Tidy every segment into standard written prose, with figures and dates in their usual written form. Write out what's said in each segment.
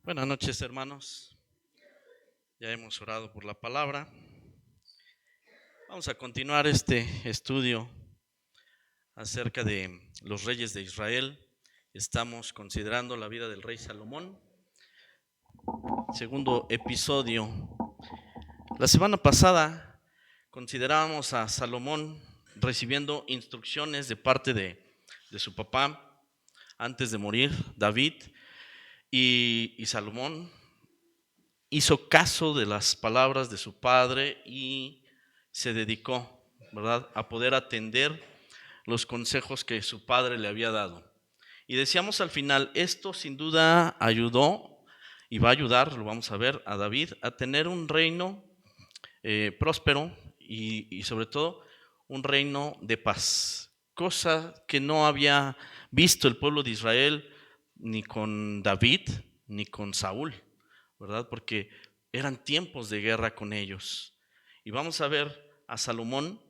Buenas noches, hermanos. Ya hemos orado por la palabra. Vamos a continuar este estudio acerca de los reyes de Israel. Estamos considerando la vida del rey Salomón. Segundo episodio. La semana pasada considerábamos a Salomón recibiendo instrucciones de parte de su papá antes de morir, David, y Salomón hizo caso de las palabras de su padre y se dedicó, ¿verdad?, a poder atender los consejos que su padre le había dado. Y decíamos al final, esto sin duda ayudó y va a ayudar, lo vamos a ver, a David a tener un reino próspero y sobre todo un reino de paz, cosa que no había visto el pueblo de Israel ni con David ni con Saúl, ¿verdad? Porque eran tiempos de guerra con ellos. Y vamos a ver a Salomón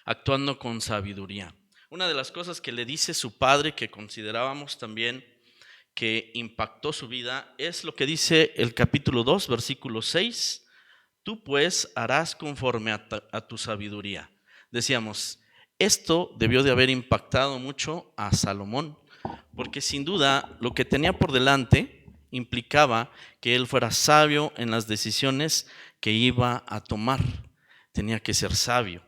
actuando con sabiduría. Una de las cosas que le dice su padre, que considerábamos también que impactó su vida, es lo que dice el capítulo 2, versículo 6. Tú pues harás conforme a tu sabiduría. Decíamos, esto debió de haber impactado mucho a Salomón, porque sin duda lo que tenía por delante implicaba que él fuera sabio en las decisiones que iba a tomar. Tenía que ser sabio.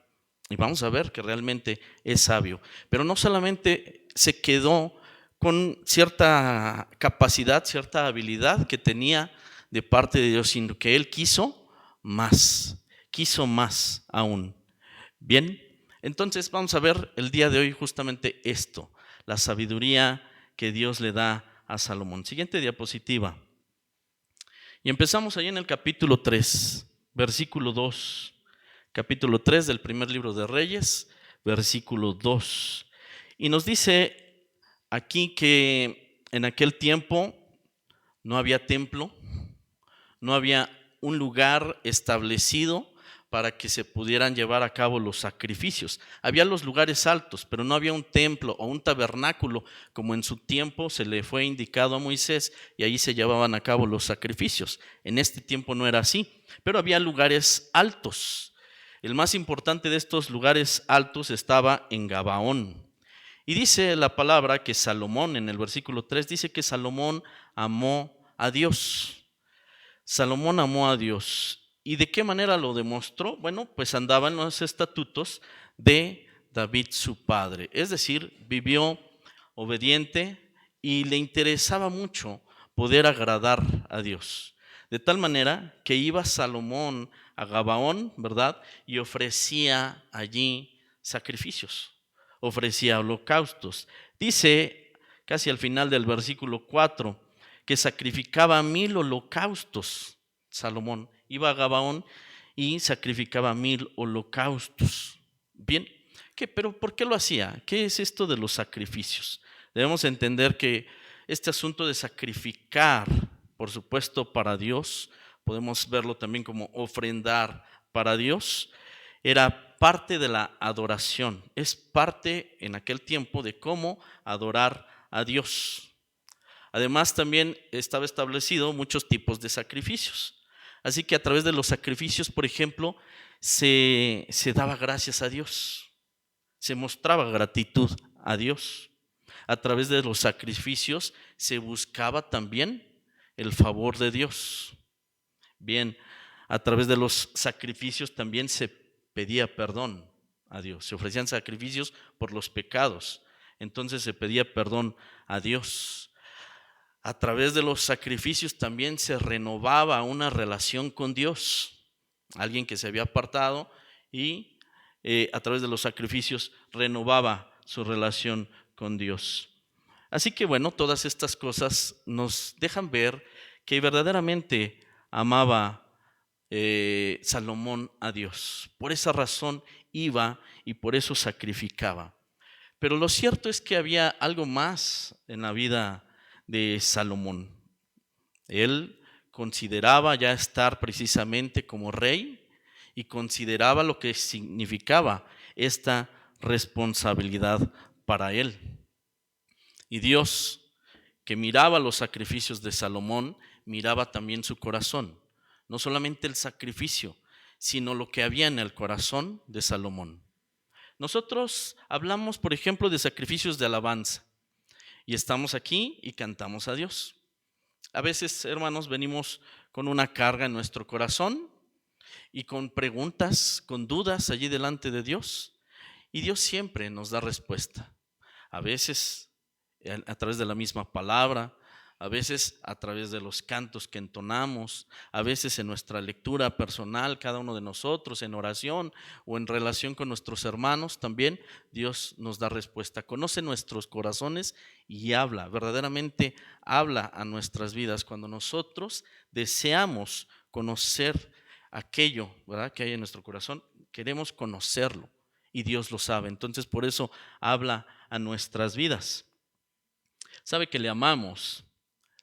Y vamos a ver que realmente es sabio. Pero no solamente se quedó con cierta capacidad, cierta habilidad que tenía de parte de Dios, sino que él quiso más aún. Bien, entonces vamos a ver el día de hoy justamente esto, la sabiduría que Dios le da a Salomón. Siguiente diapositiva. Y empezamos ahí en el capítulo 3, versículo 2. Capítulo 3 del primer libro de Reyes, versículo 2. Y nos dice aquí que en aquel tiempo no había templo, no había un lugar establecido para que se pudieran llevar a cabo los sacrificios. Había los lugares altos, pero no había un templo o un tabernáculo como en su tiempo se le fue indicado a Moisés, y ahí se llevaban a cabo los sacrificios. En este tiempo no era así, pero había lugares altos. El más importante de estos lugares altos estaba en Gabaón. Y dice la palabra que Salomón, en el versículo 3, dice que Salomón amó a Dios. Salomón amó a Dios. ¿Y de qué manera lo demostró? Bueno, pues andaba en los estatutos de David su padre. Es decir, vivió obediente y le interesaba mucho poder agradar a Dios. De tal manera que iba Salomón a Gabaón, ¿verdad?, y ofrecía allí sacrificios, ofrecía holocaustos. Dice casi al final del versículo 4 que sacrificaba 1000 holocaustos. Salomón iba a Gabaón y sacrificaba 1000 holocaustos. Bien, pero ¿por qué lo hacía? ¿Qué es esto de los sacrificios? Debemos entender que este asunto de sacrificar, por supuesto, para Dios, podemos verlo también como ofrendar para Dios, era parte de la adoración, es parte en aquel tiempo de cómo adorar a Dios. Además, también estaba establecido muchos tipos de sacrificios. Así que a través de los sacrificios, por ejemplo, se daba gracias a Dios, se mostraba gratitud a Dios. A través de los sacrificios se buscaba también el favor de Dios. Bien, a través de los sacrificios también se pedía perdón a Dios. Se ofrecían sacrificios por los pecados. Entonces se pedía perdón a Dios. A través de los sacrificios también se renovaba una relación con Dios. Alguien que se había apartado y a través de los sacrificios renovaba su relación con Dios. Así que bueno, todas estas cosas nos dejan ver que verdaderamente amaba Salomón a Dios. Por esa razón iba y por eso sacrificaba. Pero lo cierto es que había algo más en la vida de Salomón. Él consideraba ya estar precisamente como rey y consideraba lo que significaba esta responsabilidad para él. Y Dios, que miraba los sacrificios de Salomón, miraba también su corazón. No solamente el sacrificio, sino lo que había en el corazón de Salomón. Nosotros hablamos, por ejemplo, de sacrificios de alabanza y estamos aquí y cantamos a Dios. A veces, hermanos, venimos con una carga en nuestro corazón y con preguntas, con dudas allí delante de Dios, y Dios siempre nos da respuesta. A veces a través de la misma palabra, a veces a través de los cantos que entonamos, a veces en nuestra lectura personal, cada uno de nosotros, en oración o en relación con nuestros hermanos, también Dios nos da respuesta. Conoce nuestros corazones y habla, verdaderamente habla a nuestras vidas cuando nosotros deseamos conocer aquello, ¿verdad?, que hay en nuestro corazón. Queremos conocerlo y Dios lo sabe. Entonces, por eso habla a nuestras vidas. Sabe que le amamos,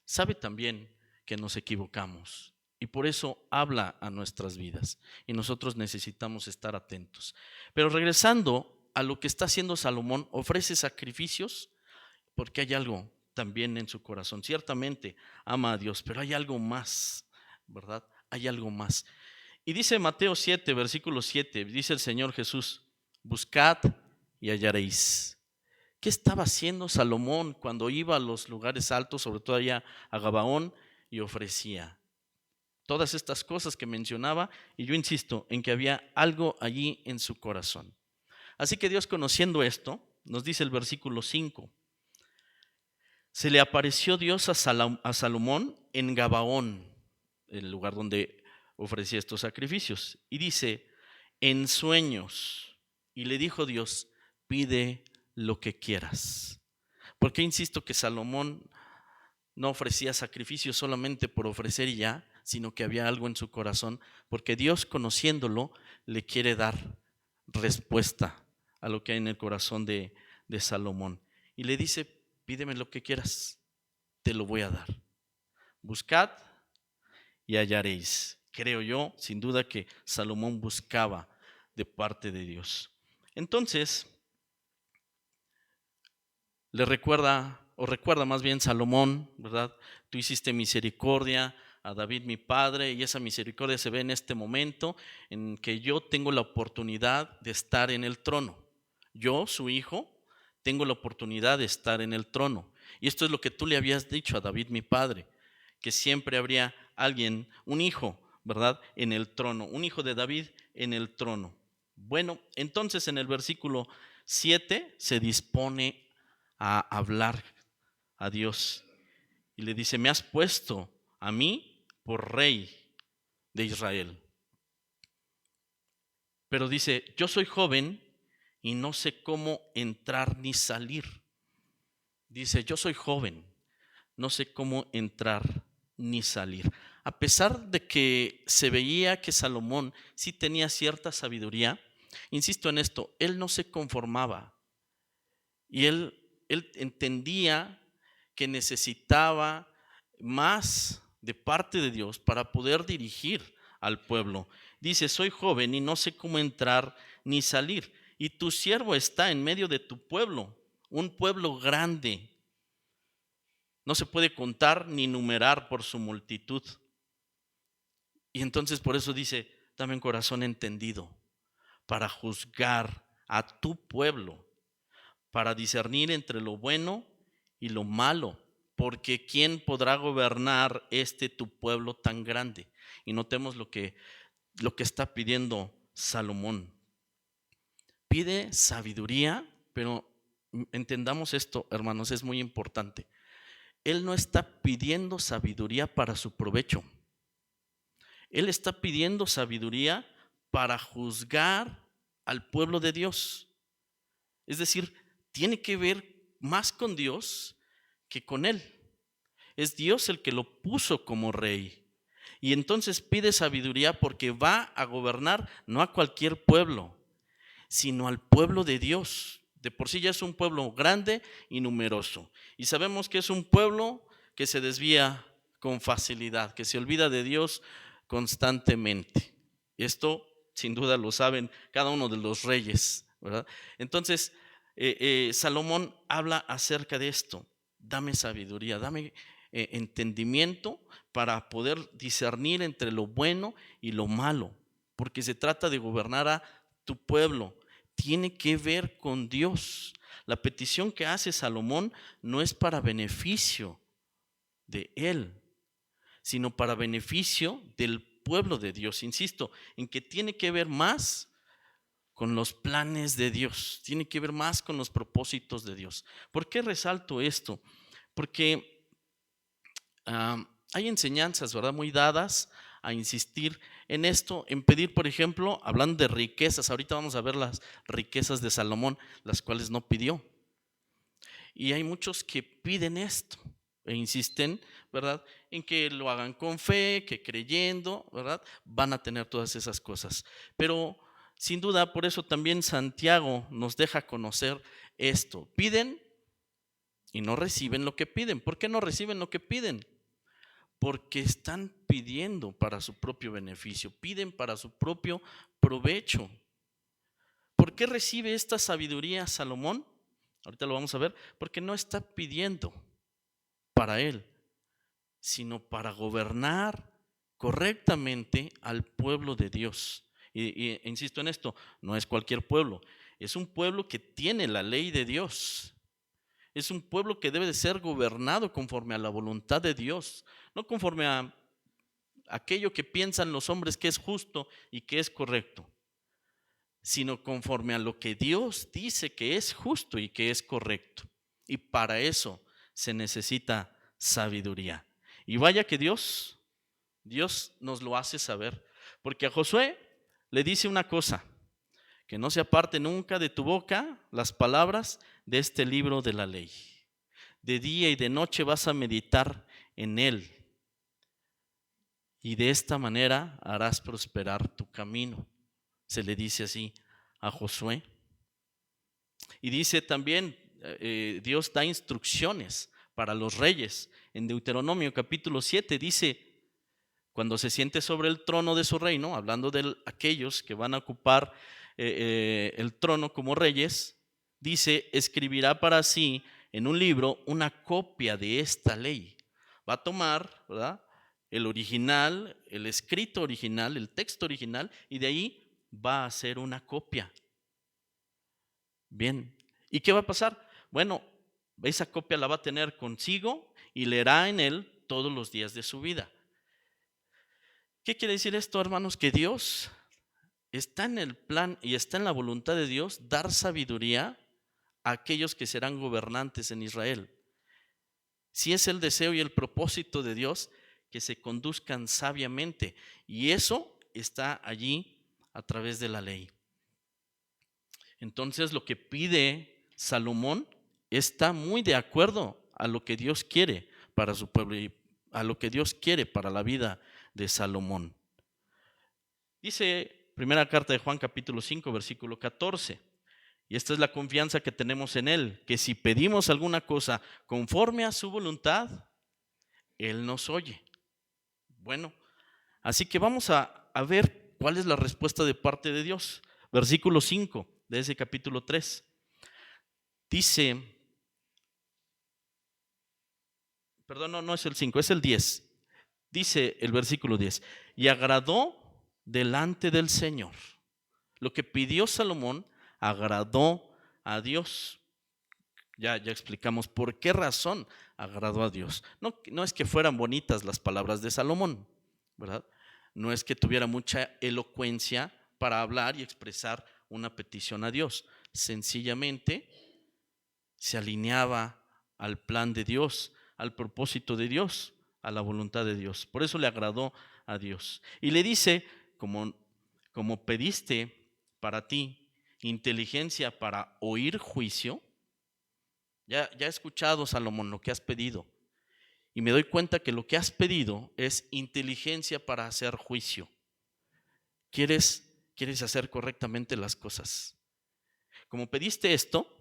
sabe también que nos equivocamos y por eso habla a nuestras vidas y nosotros necesitamos estar atentos. Pero regresando a lo que está haciendo Salomón, ofrece sacrificios porque hay algo también en su corazón. Ciertamente ama a Dios, pero hay algo más, ¿verdad? Hay algo más. Y dice Mateo 7, versículo 7, dice el Señor Jesús: buscad y hallaréis. ¿Qué estaba haciendo Salomón cuando iba a los lugares altos, sobre todo allá a Gabaón, y ofrecía todas estas cosas que mencionaba? Y yo insisto en que había algo allí en su corazón. Así que Dios, conociendo esto, nos dice el versículo 5: se le apareció Dios a Salomón en Gabaón, el lugar donde ofrecía estos sacrificios, y dice: en sueños. Y le dijo Dios: pide lo que quieras. ¿Por qué insisto que Salomón no ofrecía sacrificios solamente por ofrecer y ya, sino que había algo en su corazón? Porque Dios, conociéndolo, le quiere dar respuesta a lo que hay en el corazón de Salomón. Y le dice: pídeme lo que quieras, te lo voy a dar. Buscad y hallaréis. Creo yo, sin duda, que Salomón buscaba de parte de Dios. Entonces, le recuerda, o recuerda más bien Salomón, ¿verdad? Tú hiciste misericordia a David mi padre, y esa misericordia se ve en este momento en que yo tengo la oportunidad de estar en el trono. Yo, su hijo, tengo la oportunidad de estar en el trono. Y esto es lo que tú le habías dicho a David mi padre, que siempre habría alguien, un hijo, ¿verdad?, en el trono, un hijo de David en el trono. Bueno, entonces en el versículo 7 se dispone a hablar a Dios y le dice: me has puesto a mí por rey de Israel. Pero dice: yo soy joven y no sé cómo entrar ni salir. Dice: yo soy joven, no sé cómo entrar ni salir. A pesar de que se veía que Salomón sí tenía cierta sabiduría, insisto en esto, él no se conformaba y él entendía que necesitaba más de parte de Dios para poder dirigir al pueblo. Dice: soy joven y no sé cómo entrar ni salir, y tu siervo está en medio de tu pueblo, un pueblo grande. No se puede contar ni numerar por su multitud. Y entonces por eso dice: dame un corazón entendido para juzgar a tu pueblo, para discernir entre lo bueno y lo malo, porque ¿quién podrá gobernar tu pueblo tan grande? Y notemos lo que está pidiendo Salomón. Pide sabiduría, pero entendamos esto, hermanos, es muy importante. Él no está pidiendo sabiduría para su provecho. Él está pidiendo sabiduría para juzgar al pueblo de Dios. Es decir, tiene que ver más con Dios que con él. Es Dios el que lo puso como rey. Y entonces pide sabiduría porque va a gobernar no a cualquier pueblo, sino al pueblo de Dios. De por sí ya es un pueblo grande y numeroso. Y sabemos que es un pueblo que se desvía con facilidad, que se olvida de Dios constantemente. Esto sin duda lo saben cada uno de los reyes, ¿verdad? Entonces, Salomón habla acerca de esto. dame sabiduría, dame entendimiento para poder discernir entre lo bueno y lo malo, porque se trata de gobernar a tu pueblo. Tiene que ver con Dios. La petición que hace Salomón no es para beneficio de él, sino para beneficio del pueblo de Dios. Insisto en que tiene que ver más con los planes de Dios, tiene que ver más con los propósitos de Dios. ¿Por qué resalto esto? Porque hay enseñanzas, ¿verdad?, muy dadas a insistir en esto, en pedir, por ejemplo, hablando de riquezas. Ahorita vamos a ver las riquezas de Salomón, las cuales no pidió. Y hay muchos que piden esto e insisten, ¿verdad?, en que lo hagan con fe, que creyendo, ¿verdad?, van a tener todas esas cosas. Pero sin duda, por eso también Santiago nos deja conocer esto. Piden y no reciben lo que piden. ¿Por qué no reciben lo que piden? Porque están pidiendo para su propio beneficio, piden para su propio provecho. ¿Por qué recibe esta sabiduría Salomón? Ahorita lo vamos a ver. Porque no está pidiendo para él, sino para gobernar correctamente al pueblo de Dios. E insisto en esto, no es cualquier pueblo, es un pueblo que tiene la ley de Dios. Es un pueblo que debe de ser gobernado conforme a la voluntad de Dios, no conforme a aquello que piensan los hombres que es justo y que es correcto, sino conforme a lo que Dios dice que es justo y que es correcto. Y para eso se necesita sabiduría. Y vaya que Dios nos lo hace saber, porque a Josué le dice una cosa: que no se aparte nunca de tu boca las palabras de este libro de la ley. De día y de noche vas a meditar en él, y de esta manera harás prosperar tu camino. Se le dice así a Josué. Y dice también, Dios da instrucciones para los reyes. En Deuteronomio capítulo 7 dice: cuando se siente sobre el trono de su reino, hablando de aquellos que van a ocupar el trono como reyes, dice: escribirá para sí en un libro una copia de esta ley. Va a tomar, ¿verdad?, el original, el escrito original, el texto original, y de ahí va a hacer una copia. Bien, ¿y qué va a pasar? Bueno, esa copia la va a tener consigo y leerá en él todos los días de su vida. ¿Qué quiere decir esto, hermanos? Que Dios está en el plan y está en la voluntad de Dios dar sabiduría a aquellos que serán gobernantes en Israel. Si es el deseo y el propósito de Dios, que se conduzcan sabiamente, y eso está allí a través de la ley. Entonces, lo que pide Salomón está muy de acuerdo a lo que Dios quiere para su pueblo y a lo que Dios quiere para la vida de Salomón. Dice primera carta de Juan capítulo 5 versículo 14, y esta es la confianza que tenemos en Él, que si pedimos alguna cosa conforme a su voluntad, Él nos oye. Bueno, así que vamos a ver cuál es la respuesta de parte de Dios. Versículo 5 de ese capítulo 3. Dice, perdón, no es el 5, es el 10. Dice el versículo 10, y agradó delante del Señor. Lo que pidió Salomón agradó a Dios. Ya explicamos por qué razón agradó a Dios. No es que fueran bonitas las palabras de Salomón, ¿verdad? No es que tuviera mucha elocuencia para hablar y expresar una petición a Dios. Sencillamente se alineaba al plan de Dios, al propósito de Dios, a la voluntad de Dios. Por eso le agradó a Dios. Y le dice, como pediste para ti inteligencia para oír juicio, ya he escuchado, Salomón, lo que has pedido, y me doy cuenta que lo que has pedido es inteligencia para hacer juicio. ¿Quieres hacer correctamente las cosas? Como pediste esto,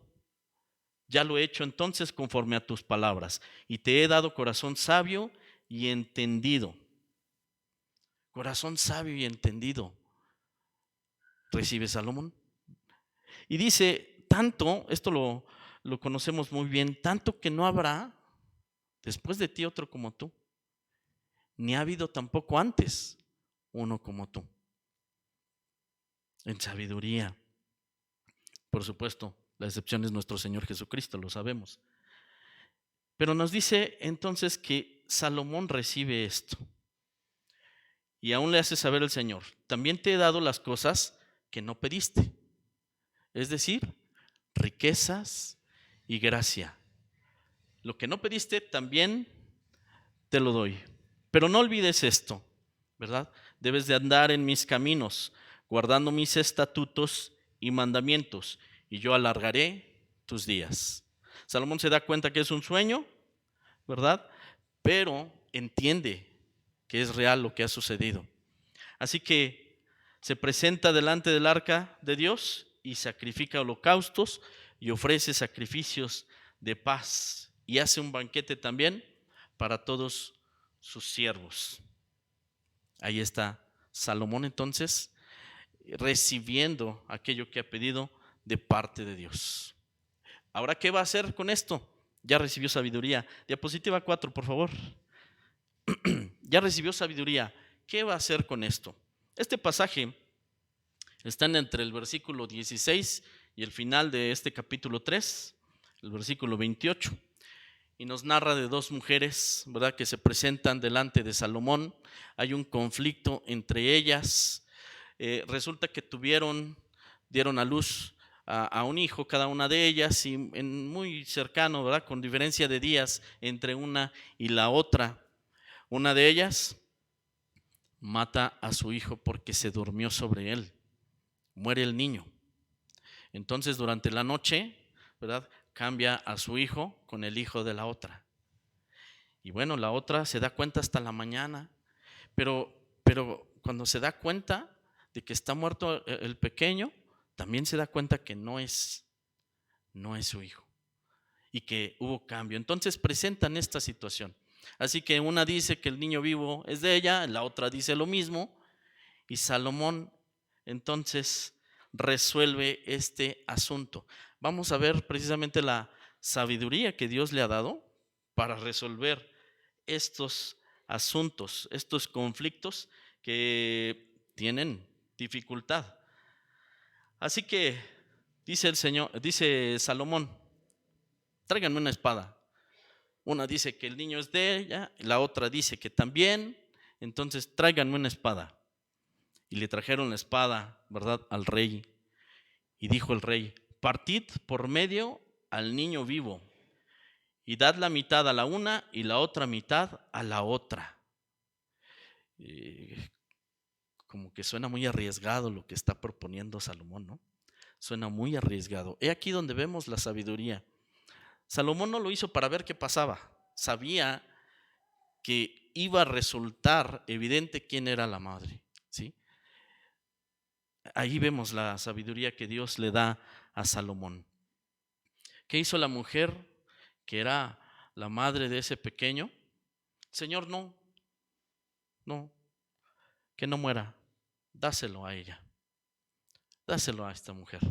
ya lo he hecho entonces conforme a tus palabras, y te he dado corazón sabio y entendido. Corazón sabio y entendido recibe Salomón. Y dice, tanto, esto lo conocemos muy bien, tanto que no habrá después de ti otro como tú, ni ha habido tampoco antes uno como tú. En sabiduría, por supuesto, la excepción es nuestro Señor Jesucristo, lo sabemos. Pero nos dice entonces que Salomón recibe esto. Y aún le hace saber el Señor, también te he dado las cosas que no pediste. Es decir, riquezas y gracia. Lo que no pediste también te lo doy. Pero no olvides esto, ¿verdad? Debes de andar en mis caminos, guardando mis estatutos y mandamientos, y yo alargaré tus días. Salomón se da cuenta que es un sueño, ¿verdad? Pero entiende que es real lo que ha sucedido. Así que se presenta delante del arca de Dios y sacrifica holocaustos y ofrece sacrificios de paz y hace un banquete también para todos sus siervos. Ahí está Salomón entonces recibiendo aquello que ha pedido de parte de Dios. Ahora, ¿qué va a hacer con esto? Ya recibió sabiduría. Diapositiva 4, por favor. Ya recibió sabiduría. ¿Qué va a hacer con esto? Este pasaje está entre el versículo 16 y el final de este capítulo 3, el versículo 28. Y nos narra de dos mujeres, ¿verdad?, que se presentan delante de Salomón. Hay un conflicto entre ellas. Resulta que dieron a luz a un hijo cada una de ellas, y muy cercano, ¿verdad?, con diferencia de días entre una y la otra. Una de ellas mata a su hijo porque se durmió sobre él. Muere el niño. Entonces, durante la noche, ¿verdad?, cambia a su hijo con el hijo de la otra. Y bueno, la otra se da cuenta hasta la mañana, pero cuando se da cuenta de que está muerto el pequeño, también se da cuenta que no es su hijo y que hubo cambio. Entonces presentan esta situación. Así que una dice que el niño vivo es de ella, la otra dice lo mismo, y Salomón entonces resuelve este asunto. Vamos a ver precisamente la sabiduría que Dios le ha dado para resolver estos asuntos, estos conflictos que tienen dificultad. Así que dice Salomón, tráiganme una espada. Una dice que el niño es de ella, la otra dice que también. Entonces tráiganme una espada. Y le trajeron la espada, ¿verdad?, al rey. Y dijo el rey, partid por medio al niño vivo y dad la mitad a la una y la otra mitad a la otra. Como que suena muy arriesgado lo que está proponiendo Salomón, ¿no? Suena muy arriesgado. He aquí donde vemos la sabiduría. Salomón no lo hizo para ver qué pasaba. Sabía que iba a resultar evidente quién era la madre, ¿sí? Ahí vemos la sabiduría que Dios le da a Salomón. ¿Qué hizo la mujer que era la madre de ese pequeño? Señor, no, que no muera. Dáselo a ella. Dáselo a esta mujer.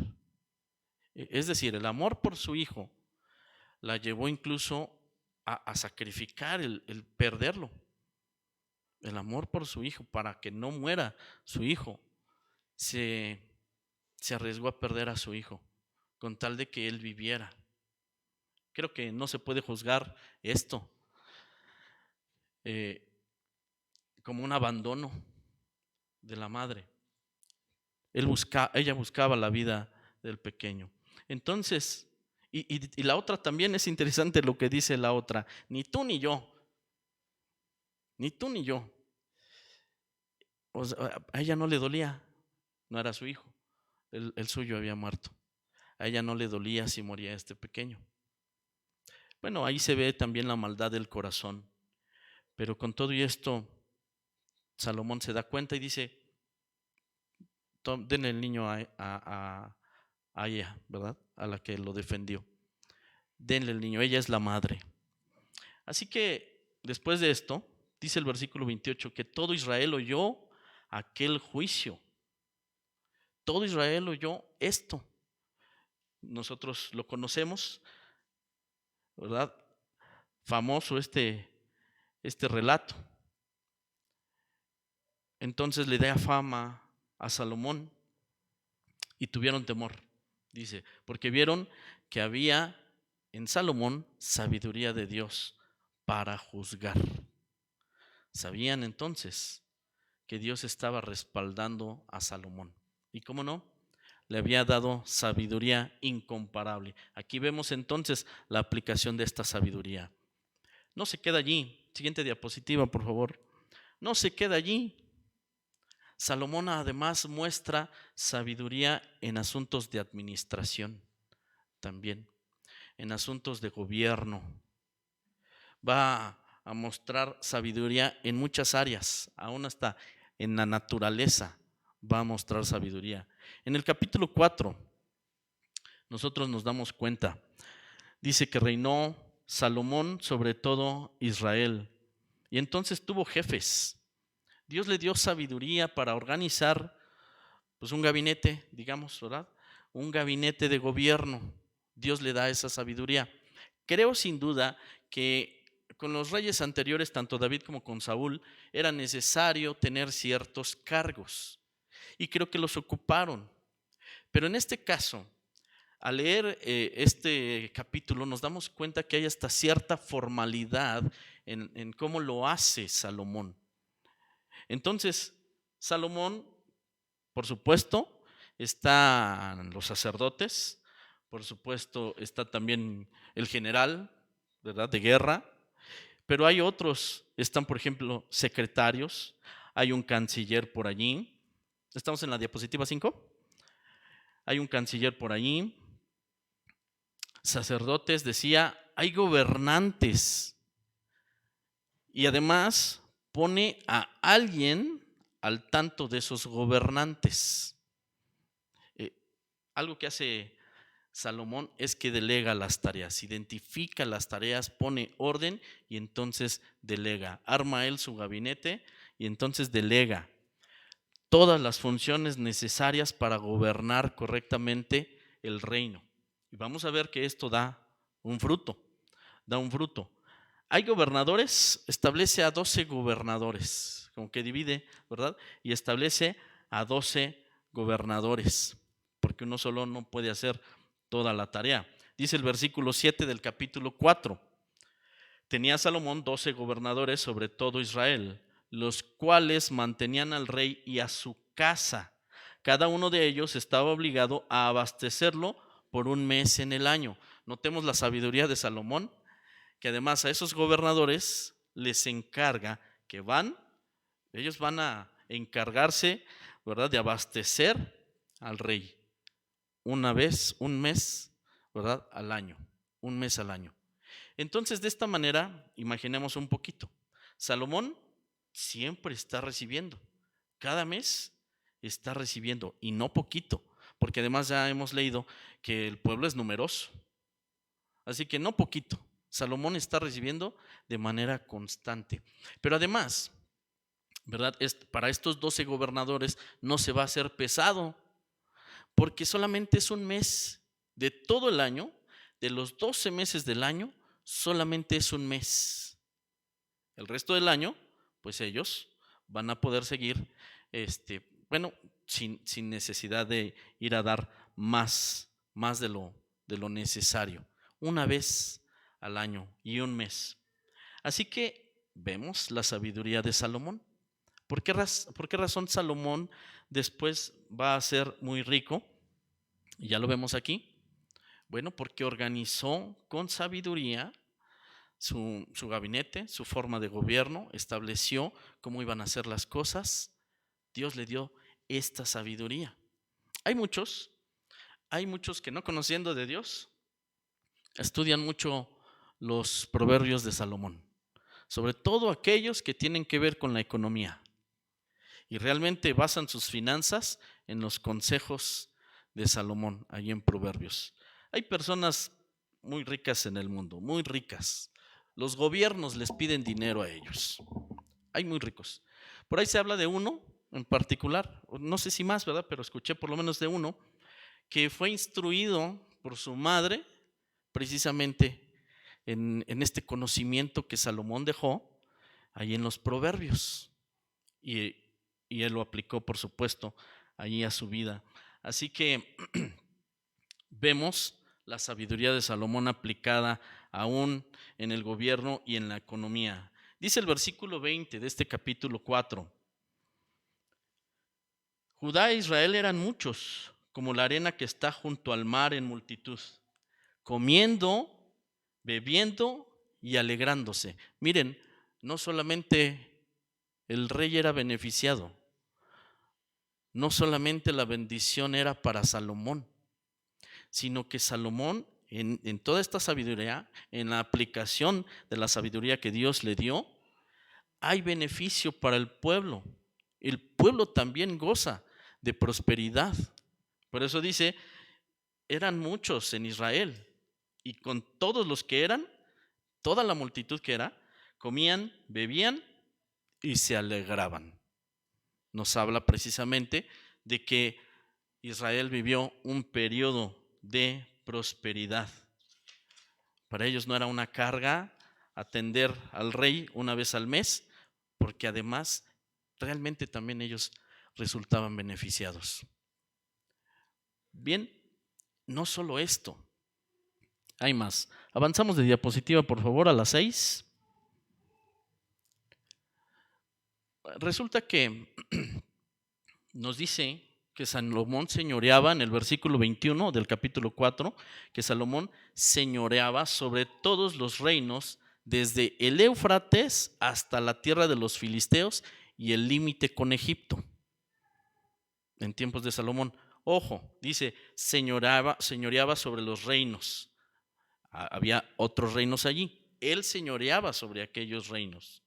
Es decir, el amor por su hijo la llevó incluso a sacrificar el perderlo. El amor por su hijo, para que no muera su hijo, se arriesgó a perder a su hijo con tal de que él viviera. Creo que no se puede juzgar esto como un abandono de la madre. Ella buscaba la vida del pequeño. Entonces, y la otra también es interesante lo que dice la otra, ni tú ni yo. O sea, a ella no le dolía, no era su hijo, el suyo había muerto. A ella no le dolía si moría este pequeño. Bueno, ahí se ve también la maldad del corazón. Pero con todo y esto, Salomón se da cuenta y dice, denle el niño a ella, ¿verdad?, a la que lo defendió. Denle el niño, ella es la madre. Así que después de esto, dice el versículo 28, que todo Israel oyó aquel juicio. Todo Israel oyó esto. Nosotros lo conocemos, ¿verdad? famoso este relato. Entonces le da fama a Salomón y tuvieron temor, dice, porque vieron que había en Salomón sabiduría de Dios para juzgar. Sabían entonces que Dios estaba respaldando a Salomón. ¿Y cómo no? Le había dado sabiduría incomparable. Aquí vemos entonces la aplicación de esta sabiduría. No se queda allí. Siguiente diapositiva, por favor. No se queda allí. Salomón además muestra sabiduría en asuntos de administración también, en asuntos de gobierno. Va a mostrar sabiduría en muchas áreas, aún hasta en la naturaleza va a mostrar sabiduría. En el capítulo 4, nosotros nos damos cuenta, dice que reinó Salomón sobre todo Israel, y entonces tuvo jefes. Dios le dio sabiduría para organizar pues un gabinete, digamos, ¿verdad? Un gabinete de gobierno. Dios le da esa sabiduría. Creo sin duda que con los reyes anteriores, tanto David como con Saúl, era necesario tener ciertos cargos. Y creo que los ocuparon. Pero en este caso, al leer este capítulo, nos damos cuenta que hay hasta cierta formalidad en cómo lo hace Salomón. Entonces, Salomón, por supuesto, están los sacerdotes, por supuesto está también el general, ¿verdad?, de guerra, pero hay otros, están por ejemplo secretarios, hay un canciller por allí, estamos en la diapositiva 5, hay un canciller por allí, sacerdotes, decía, hay gobernantes y además pone a alguien al tanto de esos gobernantes. Algo que hace Salomón es que delega las tareas, identifica las tareas, pone orden y entonces delega. Arma él su gabinete y entonces delega todas las funciones necesarias para gobernar correctamente el reino. Y vamos a ver que esto da un fruto, Hay gobernadores, establece a 12 gobernadores, como que divide, ¿verdad? Y establece a 12 gobernadores, porque uno solo no puede hacer toda la tarea. Dice el versículo 7 del capítulo 4. Tenía Salomón 12 gobernadores sobre todo Israel, los cuales mantenían al rey y a su casa. Cada uno de ellos estaba obligado a abastecerlo por un mes en el año. Notemos la sabiduría de Salomón, que además a esos gobernadores les encarga que ellos van a encargarse, ¿verdad?, de abastecer al rey una vez, un mes, ¿verdad?, al año, un mes al año. Entonces, de esta manera, imaginemos un poquito. Salomón siempre está recibiendo, cada mes está recibiendo, y no poquito, porque además ya hemos leído que el pueblo es numeroso. Así que no poquito, Salomón está recibiendo de manera constante. Pero además, ¿verdad?, para estos 12 gobernadores no se va a hacer pesado, porque solamente es un mes de todo el año, de los 12 meses del año, solamente es un mes. El resto del año, pues ellos van a poder seguir, sin necesidad de ir a dar más de lo necesario, una vez al año y un mes. Así que vemos la sabiduría de Salomón. ¿Por qué razón Salomón después va a ser muy rico? Y ya lo vemos aquí. Bueno, porque organizó con sabiduría su gabinete, su forma de gobierno, estableció cómo iban a hacer las cosas. Dios le dio esta sabiduría. Hay muchos que no conociendo de Dios, estudian mucho los proverbios de Salomón, sobre todo aquellos que tienen que ver con la economía, y realmente basan sus finanzas en los consejos de Salomón, ahí en Proverbios. Hay personas muy ricas en el mundo, muy ricas. Los gobiernos les piden dinero a ellos. Hay muy ricos. Por ahí se habla de uno en particular, no sé si más, ¿verdad?, pero escuché por lo menos de uno, que fue instruido por su madre precisamente en este conocimiento que Salomón dejó ahí en los Proverbios. Y él lo aplicó, por supuesto, allí a su vida. Así que vemos la sabiduría de Salomón aplicada aún en el gobierno y en la economía. Dice el versículo 20 de este capítulo 4. Judá e Israel eran muchos, como la arena que está junto al mar en multitud, comiendo, bebiendo y alegrándose. Miren, no solamente el rey era beneficiado, no solamente la bendición era para Salomón, sino que Salomón, en toda esta sabiduría, en la aplicación de la sabiduría que Dios le dio, hay beneficio para el pueblo. El pueblo también goza de prosperidad. Por eso dice, eran muchos en Israel, y con todos los que eran, toda la multitud que era, comían, bebían y se alegraban. Nos habla precisamente de que Israel vivió un periodo de prosperidad. Para ellos no era una carga atender al rey una vez al mes, porque además realmente también ellos resultaban beneficiados. Bien, no solo esto, hay más. Avanzamos de diapositiva, por favor, a la 6. Resulta que nos dice que Salomón señoreaba en el versículo 21 del capítulo 4, que Salomón señoreaba sobre todos los reinos desde el Éufrates hasta la tierra de los filisteos y el límite con Egipto. En tiempos de Salomón, ojo, dice, señoreaba sobre los reinos. Había otros reinos allí. Él señoreaba sobre aquellos reinos.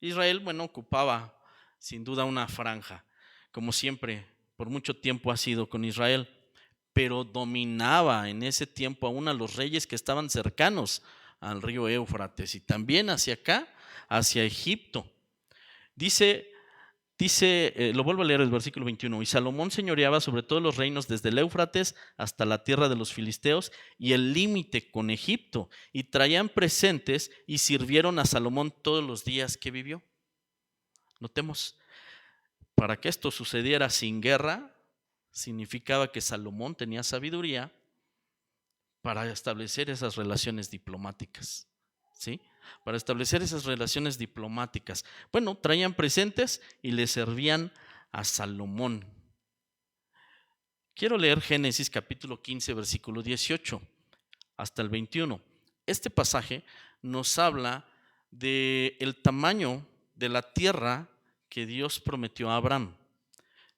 Israel, bueno, ocupaba sin duda una franja, como siempre, por mucho tiempo ha sido con Israel, pero dominaba en ese tiempo aún a los reyes que estaban cercanos al río Éufrates y también hacia acá, hacia Egipto. Dice, lo vuelvo a leer el versículo 21, y Salomón señoreaba sobre todos los reinos desde el Éufrates hasta la tierra de los filisteos y el límite con Egipto, y traían presentes y sirvieron a Salomón todos los días que vivió. Notemos, para que esto sucediera sin guerra, significaba que Salomón tenía sabiduría para establecer esas relaciones diplomáticas, ¿sí? Para establecer esas relaciones diplomáticas. Bueno, traían presentes y le servían a Salomón. Quiero leer Génesis capítulo 15, versículo 18 hasta el 21. Este pasaje nos habla del tamaño de la tierra que Dios prometió a Abraham.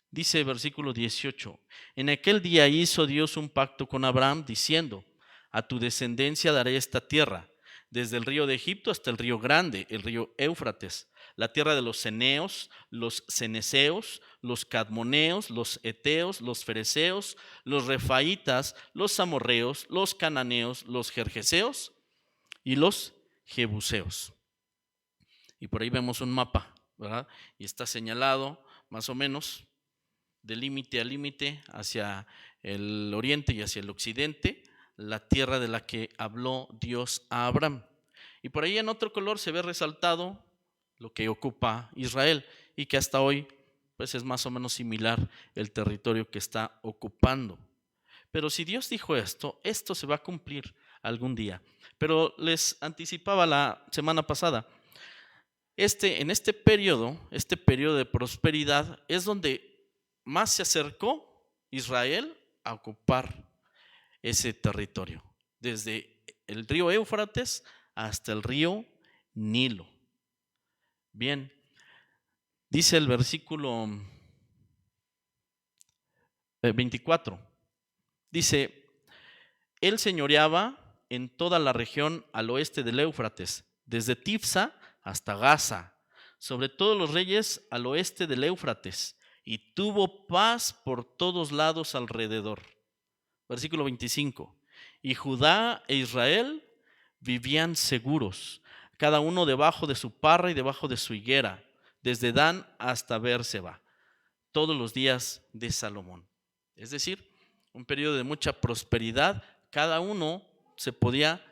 Dice versículo 18, en aquel día hizo Dios un pacto con Abraham diciendo, a tu descendencia daré esta tierra, desde el río de Egipto hasta el río grande, el río Éufrates, la tierra de los ceneos, los ceneseos, los cadmoneos, los eteos, los fereceos, los refaitas, los amorreos, los cananeos, los gergeseos y los jebuseos. Y por ahí vemos un mapa, ¿verdad? Y está señalado más o menos de límite a límite hacia el oriente y hacia el occidente, la tierra de la que habló Dios a Abraham. Y por ahí en otro color se ve resaltado lo que ocupa Israel y que hasta hoy pues es más o menos similar el territorio que está ocupando. Pero si Dios dijo esto se va a cumplir algún día. Pero les anticipaba la semana pasada, en este periodo de prosperidad es donde más se acercó Israel a ocupar ese territorio, desde el río Éufrates hasta el río Nilo. Bien, dice el versículo 24, dice, él señoreaba en toda la región al oeste del Éufrates, desde Tifsa hasta Gaza, sobre todos los reyes al oeste del Éufrates, y tuvo paz por todos lados alrededor. Versículo 25. Y Judá e Israel vivían seguros, cada uno debajo de su parra y debajo de su higuera, desde Dan hasta Bérseba, todos los días de Salomón. Es decir, un periodo de mucha prosperidad, cada uno se podía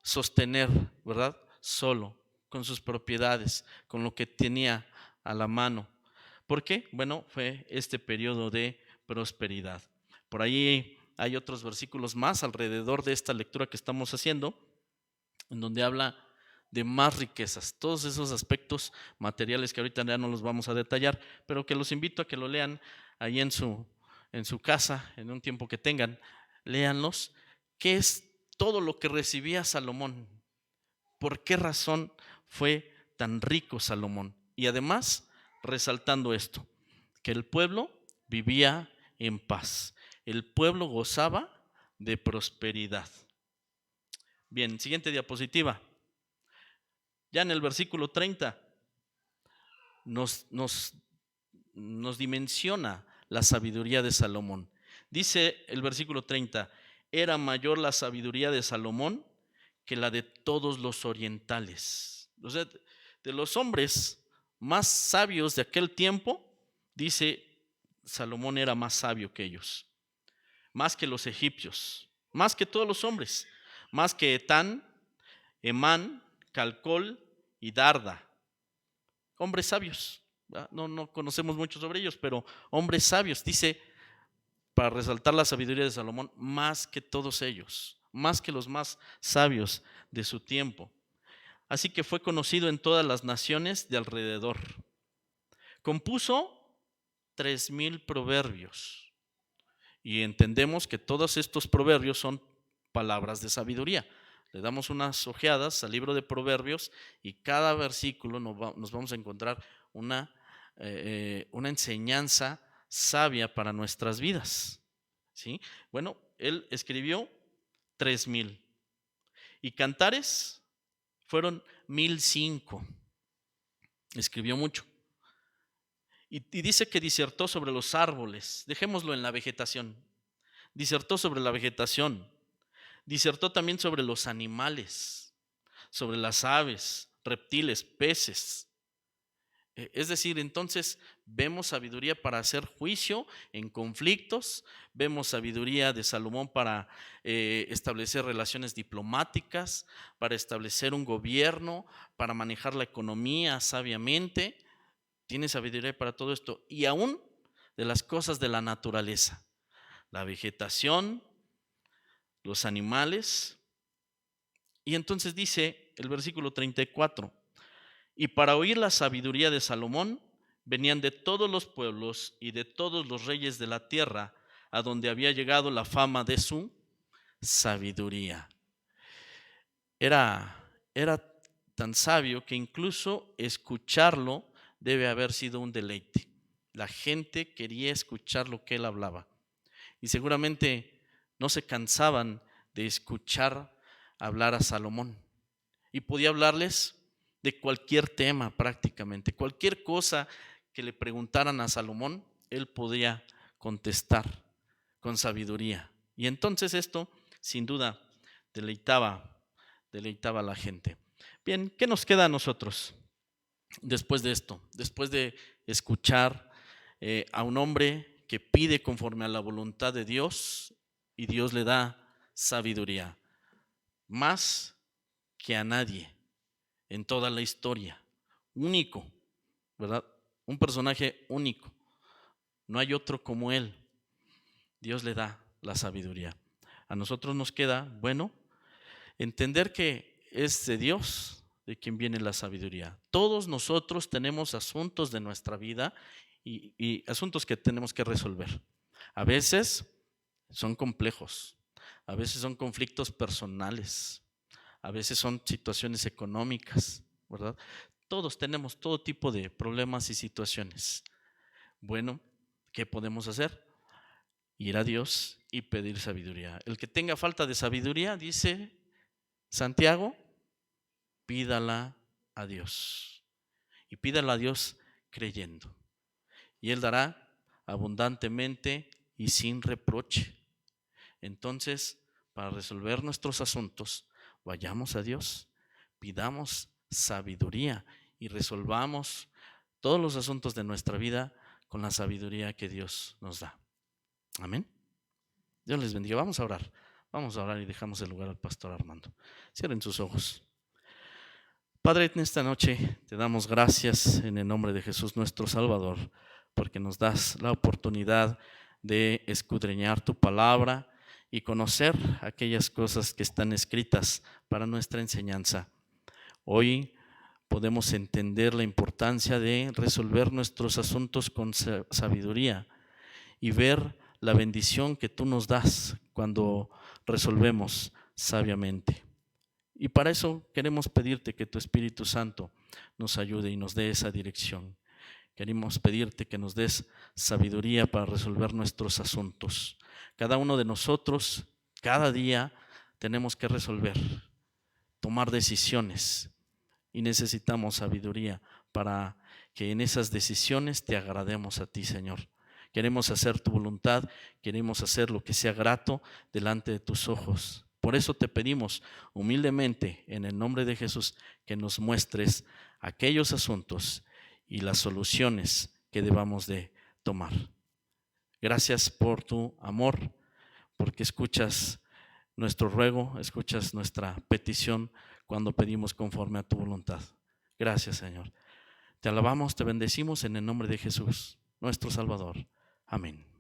sostener, ¿verdad? Solo, con sus propiedades, con lo que tenía a la mano. ¿Por qué? Bueno, fue este periodo de prosperidad. Por ahí hay otros versículos más alrededor de esta lectura que estamos haciendo, en donde habla de más riquezas, todos esos aspectos materiales que ahorita ya no los vamos a detallar, pero que los invito a que lo lean ahí en su casa, en un tiempo que tengan, léanlos, qué es todo lo que recibía Salomón, por qué razón fue tan rico Salomón. Y además, resaltando esto, que el pueblo vivía en paz, el pueblo gozaba de prosperidad. Bien, siguiente diapositiva. Ya en el versículo 30 nos dimensiona la sabiduría de Salomón. Dice el versículo 30, era mayor la sabiduría de Salomón que la de todos los orientales. O sea, de los hombres más sabios de aquel tiempo, dice, Salomón era más sabio que ellos, más que los egipcios, más que todos los hombres, más que Etán, Emán, Calcol y Darda. Hombres sabios. No conocemos mucho sobre ellos, pero hombres sabios, dice, para resaltar la sabiduría de Salomón, más que todos ellos, más que los más sabios de su tiempo. Así que fue conocido en todas las naciones de alrededor. Compuso 3000 proverbios. Y entendemos que todos estos proverbios son palabras de sabiduría. Le damos unas ojeadas al libro de Proverbios y cada versículo nos vamos a encontrar una enseñanza sabia para nuestras vidas. ¿Sí? Bueno, él escribió 3000 y cantares fueron 1005. Escribió mucho. Y dice que disertó sobre los árboles. Dejémoslo en la vegetación. Disertó sobre la vegetación. Disertó también sobre los animales, sobre las aves, reptiles, peces. Es decir, entonces vemos sabiduría para hacer juicio en conflictos, vemos sabiduría de Salomón para establecer relaciones diplomáticas, para establecer un gobierno, para manejar la economía sabiamente. Tiene sabiduría para todo esto y aún de las cosas de la naturaleza, la vegetación, los animales. Y entonces dice el versículo 34, y para oír la sabiduría de Salomón venían de todos los pueblos y de todos los reyes de la tierra, a donde había llegado la fama de su sabiduría. Era tan sabio que incluso escucharlo debe haber sido un deleite. La gente quería escuchar lo que él hablaba. Y seguramente no se cansaban de escuchar hablar a Salomón. Y podía hablarles de cualquier tema prácticamente. Cualquier cosa que le preguntaran a Salomón, él podía contestar con sabiduría. Y entonces esto, sin duda, deleitaba a la gente. Bien, ¿qué nos queda a nosotros después de esto? Después de escuchar a un hombre que pide conforme a la voluntad de Dios y Dios le da sabiduría, más que a nadie en toda la historia, único, ¿verdad? Un personaje único, no hay otro como él. Dios le da la sabiduría. A nosotros nos queda, bueno, entender que es de Dios de quien viene la sabiduría. Todos nosotros tenemos asuntos de nuestra vida y asuntos que tenemos que resolver. A veces son complejos, a veces son conflictos personales, a veces son situaciones económicas, ¿verdad? Todos tenemos todo tipo de problemas y situaciones. Bueno, ¿qué podemos hacer? Ir a Dios y pedir sabiduría. El que tenga falta de sabiduría, dice Santiago, pídala a Dios. Y pídala a Dios creyendo. Y Él dará abundantemente y sin reproche. Entonces, para resolver nuestros asuntos, vayamos a Dios, pidamos sabiduría y resolvamos todos los asuntos de nuestra vida con la sabiduría que Dios nos da. Amén. Dios les bendiga. Vamos a orar. Vamos a orar y dejamos el lugar al pastor Armando. Cierren sus ojos. Padre, en esta noche te damos gracias en el nombre de Jesús nuestro Salvador, porque nos das la oportunidad de escudriñar tu palabra y conocer aquellas cosas que están escritas para nuestra enseñanza. Hoy podemos entender la importancia de resolver nuestros asuntos con sabiduría y ver la bendición que tú nos das cuando resolvemos sabiamente. Y para eso queremos pedirte que tu Espíritu Santo nos ayude y nos dé esa dirección. Queremos pedirte que nos des sabiduría para resolver nuestros asuntos. Cada uno de nosotros, cada día, tenemos que resolver, tomar decisiones y necesitamos sabiduría para que en esas decisiones te agrademos a ti, Señor. Queremos hacer tu voluntad, queremos hacer lo que sea grato delante de tus ojos. Por eso te pedimos humildemente en el nombre de Jesús que nos muestres aquellos asuntos y las soluciones que debamos de tomar. Gracias por tu amor, porque escuchas nuestro ruego, escuchas nuestra petición cuando pedimos conforme a tu voluntad. Gracias, Señor. Te alabamos, te bendecimos en el nombre de Jesús, nuestro Salvador. Amén.